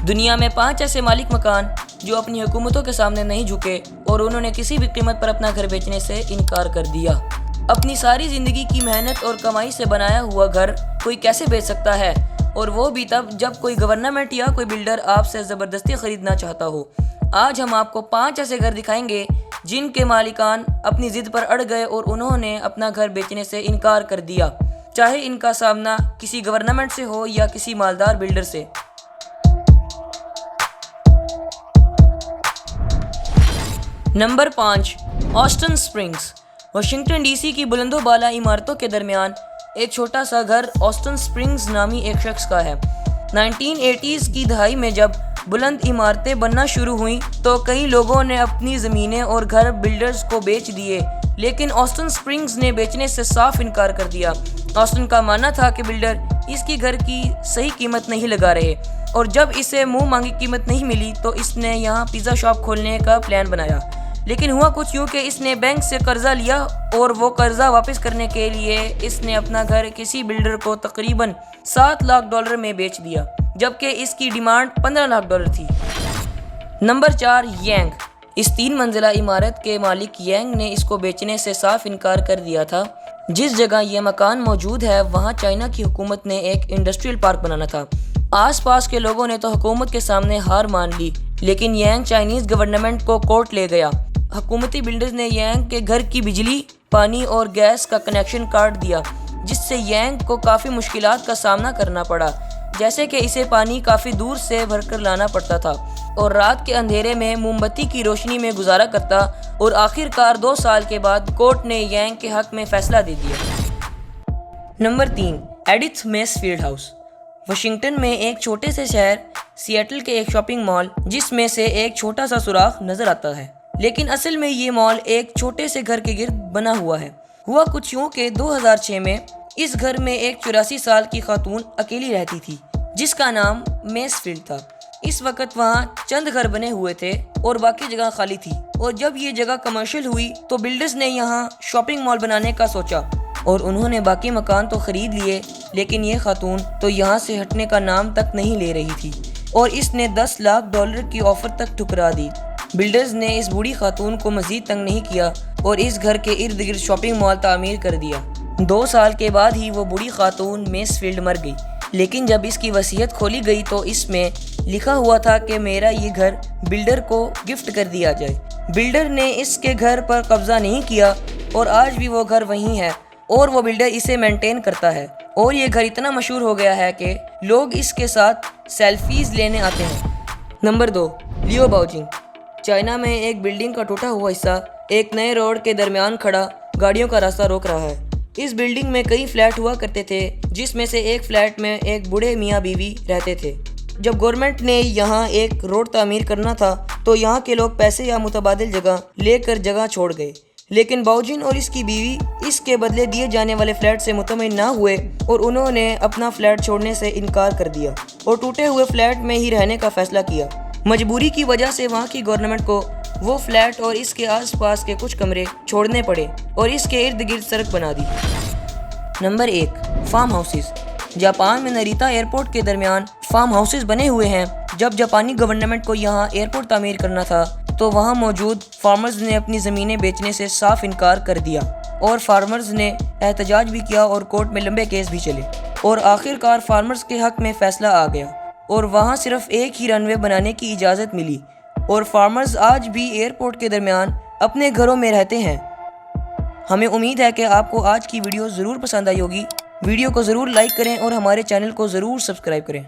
دنیا میں 5 ایسے مالک مکان جو اپنی حکومتوں کے سامنے نہیں جھکے اور انہوں نے کسی بھی قیمت پر اپنا گھر بیچنے سے انکار کر دیا۔ اپنی ساری زندگی کی محنت اور کمائی سے بنایا ہوا گھر کوئی کیسے بیچ سکتا ہے، اور وہ بھی تب جب کوئی گورنمنٹ یا کوئی بلڈر آپ سے زبردستی خریدنا چاہتا ہو۔ آج ہم آپ کو 5 ایسے گھر دکھائیں گے جن کے مالکان اپنی ضد پر اڑ گئے اور انہوں نے اپنا گھر بیچنے سے انکار کر دیا، چاہے ان کا سامنا کسی گورنمنٹ سے ہو یا کسی مالدار بلڈر سے۔ Number 5، Austin Springs. Washington D C کی بلند و بالا عمارتوں کے درمیان ایک چھوٹا سا گھر آسٹن اسپرنگز نامی ایک شخص کا ہے۔ 1980s کی دہائی میں جب بلند عمارتیں بننا شروع ہوئیں تو کئی لوگوں نے اپنی زمینیں اور گھر بلڈرز کو بیچ دیے، لیکن آسٹن اسپرنگز نے بیچنے سے صاف انکار کر دیا۔ آسٹن کا ماننا تھا کہ بلڈر اس کی گھر کی صحیح قیمت نہیں لگا رہے، اور جب اسے منہ مانگی قیمت نہیں ملی تو اس نے یہاں پیزا شاپ کھولنے کا پلان بنایا۔ لیکن ہوا کچھ یوں کہ اس نے بینک سے قرضہ لیا اور وہ قرضہ واپس کرنے کے لیے اس نے اپنا گھر کسی بلڈر کو تقریباً $7 لاکھ میں بیچ دیا، جبکہ اس کی ڈیمانڈ $15 لاکھ تھی۔ Number 4، Yang. اس 3 منزلہ عمارت کے مالک یینگ نے اس کو بیچنے سے صاف انکار کر دیا تھا۔ جس جگہ یہ مکان موجود ہے وہاں چائنا کی حکومت نے ایک انڈسٹریل پارک بنانا تھا۔ آس پاس کے لوگوں نے تو حکومت کے سامنے ہار مان لی، لیکن یینگ چائنیز گورنمنٹ کو کورٹ لے گیا۔ حکومتی بلڈرز نے یینگ کے گھر کی بجلی، پانی اور گیس کا کنیکشن کاٹ دیا، جس سے یینگ کو کافی مشکلات کا سامنا کرنا پڑا، جیسے کہ اسے پانی کافی دور سے بھر کر لانا پڑتا تھا اور رات کے اندھیرے میں موم بتی کی روشنی میں گزارا کرتا، اور آخر کار 2 سال کے بعد کورٹ نے یینگ کے حق میں فیصلہ دے دیا۔ Number 3، Edith mass field house. Washington میں ایک چھوٹے سے شہر سیئٹل کے ایک شاپنگ مال جس میں سے ایک چھوٹا سا سوراخ نظر آتا ہے، لیکن اصل میں یہ مال ایک چھوٹے سے گھر کے گرد بنا ہوا ہے۔ ہوا کچھ یوں کہ 2006 میں اس گھر میں ایک 84 سال کی خاتون اکیلی رہتی تھی جس کا نام میس فیلڈ تھا۔ اس وقت وہاں چند گھر بنے ہوئے تھے اور باقی جگہ خالی تھی، اور جب یہ جگہ کمرشل ہوئی تو بلڈرز نے یہاں شاپنگ مال بنانے کا سوچا اور انہوں نے باقی مکان تو خرید لیے، لیکن یہ خاتون تو یہاں سے ہٹنے کا نام تک نہیں لے رہی تھی اور اس نے $10 لاکھ کی آفر تک ٹھکرا دی۔ بلڈرز نے اس بوڑھی خاتون کو مزید تنگ نہیں کیا اور اس گھر کے ارد گرد شاپنگ مال تعمیر کر دیا۔ 2 سال کے بعد ہی وہ بوڑھی خاتون میس فیلڈ مر گئی، لیکن جب اس کی وصیت کھولی گئی تو اس میں لکھا ہوا تھا کہ میرا یہ گھر بلڈر کو گفٹ کر دیا جائے۔ بلڈر نے اس کے گھر پر قبضہ نہیں کیا اور آج بھی وہ گھر وہیں ہے اور وہ بلڈر اسے مینٹین کرتا ہے، اور یہ گھر اتنا مشہور ہو گیا ہے کہ لوگ اس کے ساتھ سیلفیز لینے آتے ہیں۔ نمبر 2، لیو باؤجنگ۔ چائنا میں ایک بلڈنگ کا ٹوٹا ہوا حصہ ایک نئے روڈ کے درمیان کھڑا گاڑیوں کا راستہ روک رہا ہے۔ اس بلڈنگ میں کئی فلیٹ ہوا کرتے تھے، جس میں سے ایک فلیٹ میں ایک بوڑھے میاں بیوی رہتے تھے۔ جب گورنمنٹ نے یہاں ایک روڈ تعمیر کرنا تھا تو یہاں کے لوگ پیسے یا متبادل جگہ لے کر جگہ چھوڑ گئے، لیکن باؤجن اور اس کی بیوی اس کے بدلے دیے جانے والے فلیٹ سے مطمئن نہ ہوئے اور انہوں نے اپنا فلیٹ چھوڑنے سے انکار کر دیا اور ٹوٹے ہوئے فلیٹ میں ہی رہنے کا فیصلہ کیا۔ مجبوری کی وجہ سے وہاں کی گورنمنٹ کو وہ فلیٹ اور اس کے آس پاس کے کچھ کمرے چھوڑنے پڑے اور اس کے ارد گرد سڑک بنا دی۔ Number 1، farm houses. جاپان میں نریتا ایئرپورٹ کے درمیان فارم ہاؤسز بنے ہوئے ہیں۔ جب جاپانی گورنمنٹ کو یہاں ایئرپورٹ تعمیر کرنا تھا تو وہاں موجود فارمرز نے اپنی زمینیں بیچنے سے صاف انکار کر دیا، اور فارمرز نے احتجاج بھی کیا اور کورٹ میں لمبے کیس بھی چلے، اور آخر کار فارمرز کے حق میں فیصلہ آ گیا اور وہاں صرف ایک ہی رن وے بنانے کی اجازت ملی، اور فارمرز آج بھی ایئرپورٹ کے درمیان اپنے گھروں میں رہتے ہیں۔ ہمیں امید ہے کہ آپ کو آج کی ویڈیو ضرور پسند آئی ہوگی۔ ویڈیو کو ضرور لائک کریں اور ہمارے چینل کو ضرور سبسکرائب کریں۔